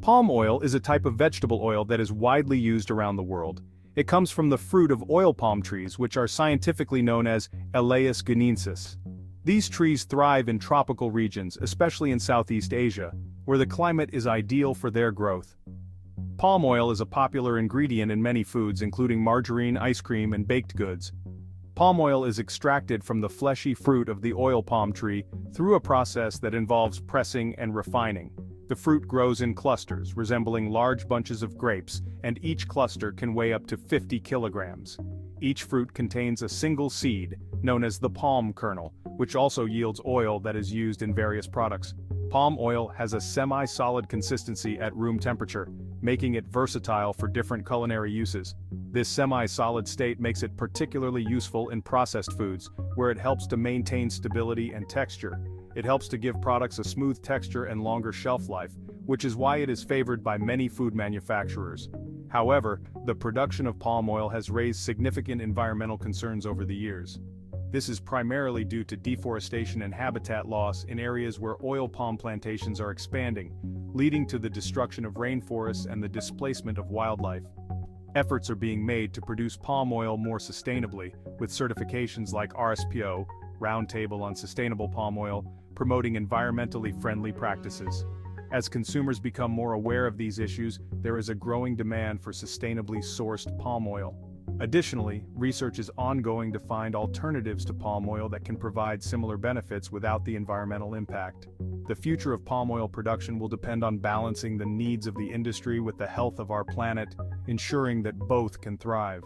Palm oil is a type of vegetable oil that is widely used around the world. It comes from the fruit of oil palm trees, which are scientifically known as Elaeis guineensis. These trees thrive in tropical regions, especially in Southeast Asia, where the climate is ideal for their growth. Palm oil is a popular ingredient in many foods, including margarine, ice cream, and baked goods. Palm oil is extracted from the fleshy fruit of the oil palm tree through a process that involves pressing and refining. The fruit grows in clusters, resembling large bunches of grapes, and each cluster can weigh up to 50 kilograms. Each fruit contains a single seed, known as the palm kernel, which also yields oil that is used in various products. Palm oil has a semi-solid consistency at room temperature, making it versatile for different culinary uses. This semi-solid state makes it particularly useful in processed foods, where it helps to maintain stability and texture. It helps to give products a smooth texture and longer shelf life, which is why it is favored by many food manufacturers. However, the production of palm oil has raised significant environmental concerns over the years. This is primarily due to deforestation and habitat loss in areas where oil palm plantations are expanding, leading to the destruction of rainforests and the displacement of wildlife. Efforts are being made to produce palm oil more sustainably, with certifications like RSPO, Roundtable on Sustainable Palm Oil, promoting environmentally friendly practices. As consumers become more aware of these issues, there is a growing demand for sustainably sourced palm oil. Additionally, research is ongoing to find alternatives to palm oil that can provide similar benefits without the environmental impact. The future of palm oil production will depend on balancing the needs of the industry with the health of our planet, ensuring that both can thrive.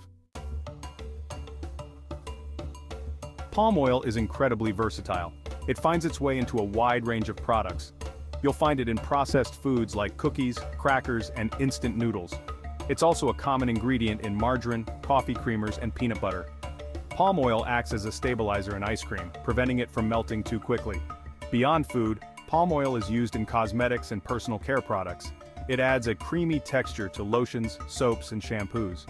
Palm oil is incredibly versatile. It finds its way into a wide range of products. You'll find it in processed foods like cookies, crackers, and instant noodles. It's also a common ingredient in margarine, coffee creamers, and peanut butter. Palm oil acts as a stabilizer in ice cream, preventing it from melting too quickly. Beyond food, palm oil is used in cosmetics and personal care products. It adds a creamy texture to lotions, soaps, and shampoos.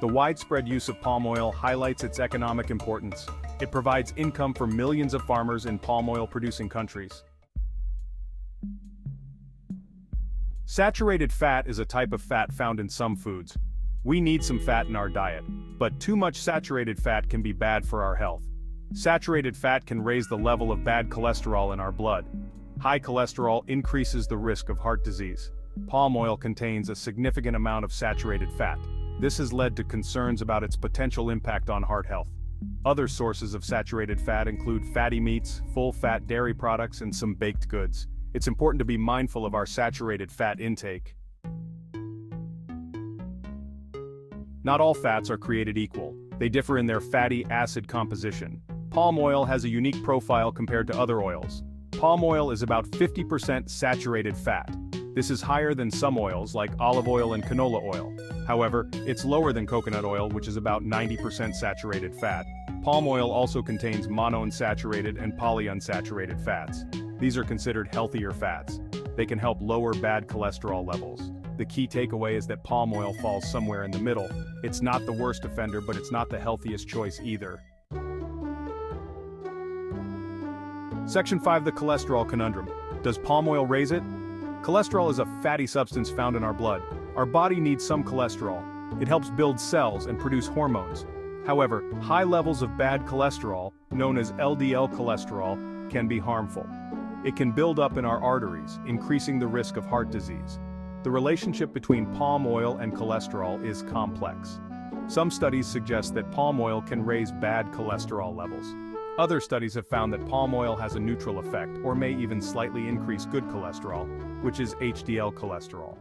The widespread use of palm oil highlights its economic importance. It provides income for millions of farmers in palm oil-producing countries. Saturated fat is a type of fat found in some foods. We need some fat in our diet, but too much saturated fat can be bad for our health. Saturated fat can raise the level of bad cholesterol in our blood. High cholesterol increases the risk of heart disease. Palm oil contains a significant amount of saturated fat. This has led to concerns about its potential impact on heart health. Other sources of saturated fat include fatty meats, full-fat dairy products, and some baked goods. It's important to be mindful of our saturated fat intake. Not all fats are created equal. They differ in their fatty acid composition. Palm oil has a unique profile compared to other oils. Palm oil is about 50% saturated fat. This is higher than some oils like olive oil and canola oil. However, it's lower than coconut oil, which is about 90% saturated fat. Palm oil also contains monounsaturated and polyunsaturated fats. These are considered healthier fats. They can help lower bad cholesterol levels. The key takeaway is that palm oil falls somewhere in the middle. It's not the worst offender, but it's not the healthiest choice either. Section 5: The Cholesterol Conundrum. Does palm oil raise it? Cholesterol is a fatty substance found in our blood. Our body needs some cholesterol. It helps build cells and produce hormones. However, high levels of bad cholesterol, known as LDL cholesterol, can be harmful. It can build up in our arteries, increasing the risk of heart disease. The relationship between palm oil and cholesterol is complex. Some studies suggest that palm oil can raise bad cholesterol levels. Other studies have found that palm oil has a neutral effect, or may even slightly increase good cholesterol, which is HDL cholesterol.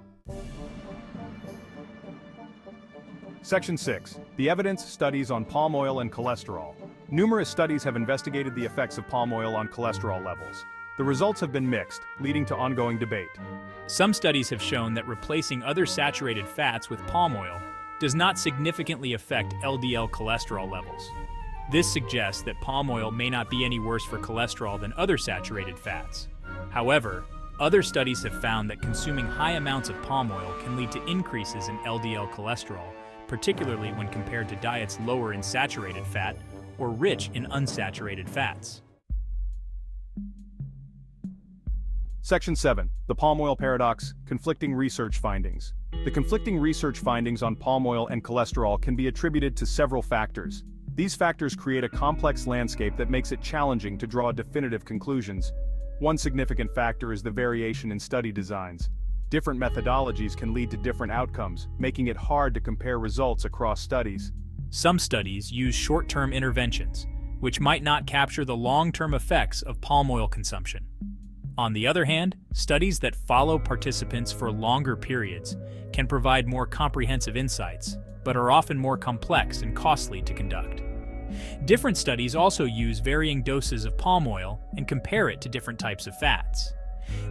Section 6: The Evidence, Studies on Palm Oil and Cholesterol. Numerous studies have investigated the effects of palm oil on cholesterol levels. The results have been mixed, leading to ongoing debate. Some studies have shown that replacing other saturated fats with palm oil does not significantly affect LDL cholesterol levels. This suggests that palm oil may not be any worse for cholesterol than other saturated fats. However, other studies have found that consuming high amounts of palm oil can lead to increases in LDL cholesterol, particularly when compared to diets lower in saturated fat or rich in unsaturated fats. Section 7. The palm oil paradox, conflicting research findings. The conflicting research findings on palm oil and cholesterol can be attributed to several factors. These factors create a complex landscape that makes it challenging to draw definitive conclusions. One significant factor is the variation in study designs. Different methodologies can lead to different outcomes, making it hard to compare results across studies. Some studies use short-term interventions, which might not capture the long-term effects of palm oil consumption. On the other hand, studies that follow participants for longer periods can provide more comprehensive insights, but are often more complex and costly to conduct. Different studies also use varying doses of palm oil and compare it to different types of fats.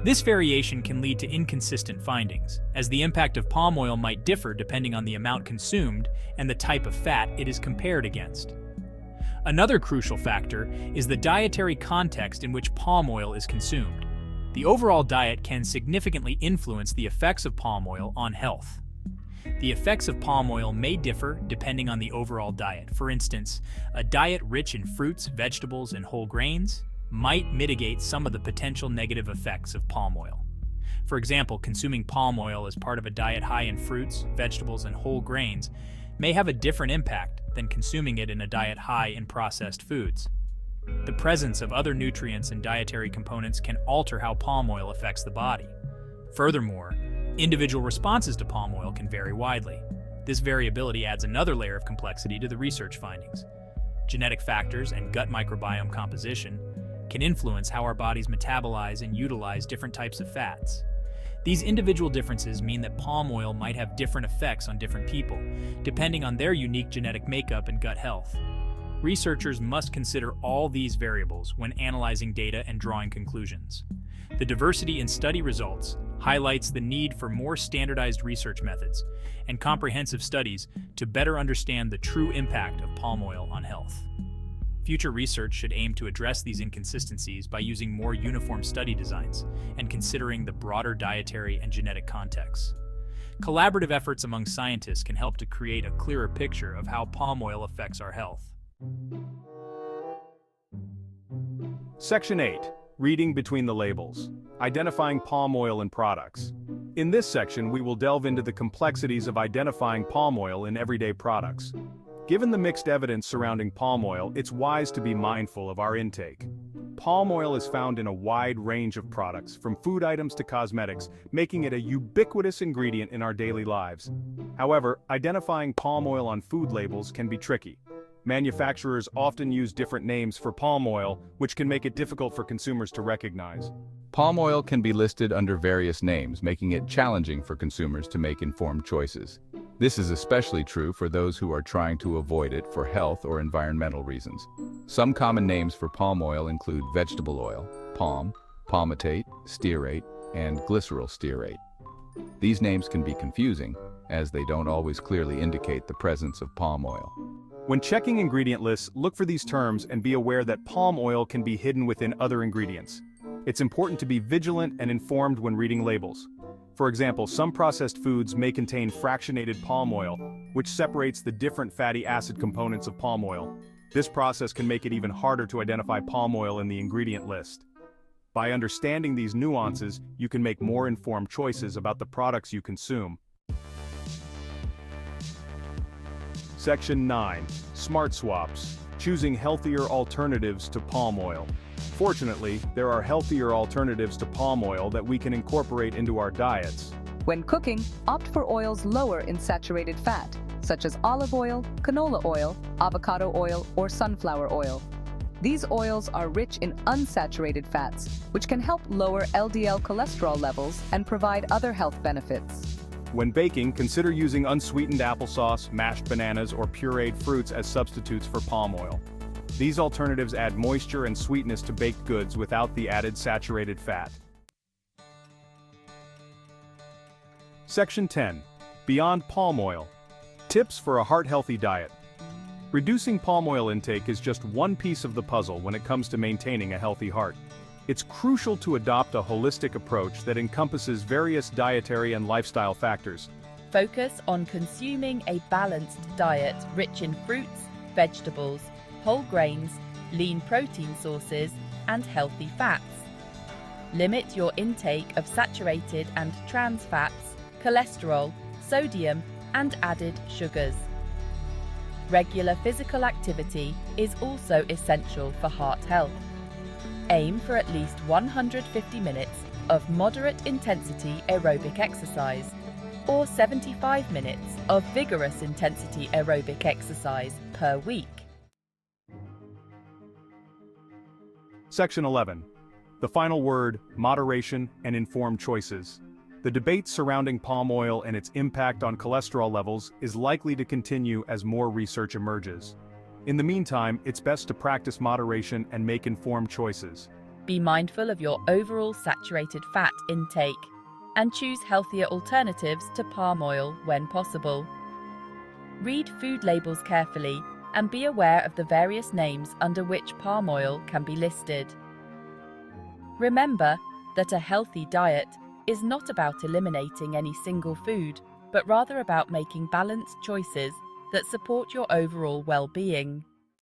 This variation can lead to inconsistent findings, as the impact of palm oil might differ depending on the amount consumed and the type of fat it is compared against. Another crucial factor is the dietary context in which palm oil is consumed. The overall diet can significantly influence the effects of palm oil on health. The effects of palm oil may differ depending on the overall diet. For instance, a diet rich in fruits, vegetables, and whole grains might mitigate some of the potential negative effects of palm oil. For example, consuming palm oil as part of a diet high in fruits, vegetables, and whole grains may have a different impact than consuming it in a diet high in processed foods. The presence of other nutrients and dietary components can alter how palm oil affects the body. Furthermore, individual responses to palm oil can vary widely. This variability adds another layer of complexity to the research findings. Genetic factors and gut microbiome composition can influence how our bodies metabolize and utilize different types of fats. These individual differences mean that palm oil might have different effects on different people, depending on their unique genetic makeup and gut health. Researchers must consider all these variables when analyzing data and drawing conclusions. The diversity in study results highlights the need for more standardized research methods and comprehensive studies to better understand the true impact of palm oil on health. Future research should aim to address these inconsistencies by using more uniform study designs and considering the broader dietary and genetic contexts. Collaborative efforts among scientists can help to create a clearer picture of how palm oil affects our health. Section 8. Reading between the labels. Identifying palm oil in products. In this section, we will delve into the complexities of identifying palm oil in everyday products. Given the mixed evidence surrounding palm oil, it's wise to be mindful of our intake. Palm oil is found in a wide range of products, from food items to cosmetics, making it a ubiquitous ingredient in our daily lives. However, identifying palm oil on food labels can be tricky. Manufacturers often use different names for palm oil, which can make it difficult for consumers to recognize. Palm oil can be listed under various names, making it challenging for consumers to make informed choices. This is especially true for those who are trying to avoid it for health or environmental reasons. Some common names for palm oil include vegetable oil, palm, palmitate, stearate, and glyceryl stearate. These names can be confusing, as they don't always clearly indicate the presence of palm oil. When checking ingredient lists, look for these terms and be aware that palm oil can be hidden within other ingredients. It's important to be vigilant and informed when reading labels. For example, some processed foods may contain fractionated palm oil, which separates the different fatty acid components of palm oil. This process can make it even harder to identify palm oil in the ingredient list. By understanding these nuances, you can make more informed choices about the products you consume. Section 9. Smart Swaps. Choosing healthier alternatives to palm oil. Fortunately, there are healthier alternatives to palm oil that we can incorporate into our diets. When cooking, opt for oils lower in saturated fat, such as olive oil, canola oil, avocado oil, or sunflower oil. These oils are rich in unsaturated fats, which can help lower LDL cholesterol levels and provide other health benefits. When baking, consider using unsweetened applesauce, mashed bananas, or pureed fruits as substitutes for palm oil. These alternatives add moisture and sweetness to baked goods without the added saturated fat. Section 10. Beyond palm oil. Tips for a heart-healthy diet. Reducing palm oil intake is just one piece of the puzzle when it comes to maintaining a healthy heart. It's crucial to adopt a holistic approach that encompasses various dietary and lifestyle factors. Focus on consuming a balanced diet rich in fruits, vegetables, whole grains, lean protein sources, and healthy fats. Limit your intake of saturated and trans fats, cholesterol, sodium, and added sugars. Regular physical activity is also essential for heart health. Aim for at least 150 minutes of moderate intensity aerobic exercise or 75 minutes of vigorous intensity aerobic exercise per week. Section 11. The final word, moderation and informed choices. The debate surrounding palm oil and its impact on cholesterol levels is likely to continue as more research emerges. In the meantime, it's best to practice moderation and make informed choices. Be mindful of your overall saturated fat intake and choose healthier alternatives to palm oil when possible. Read food labels carefully and be aware of the various names under which palm oil can be listed. Remember that a healthy diet is not about eliminating any single food, but rather about making balanced choices that support your overall well-being.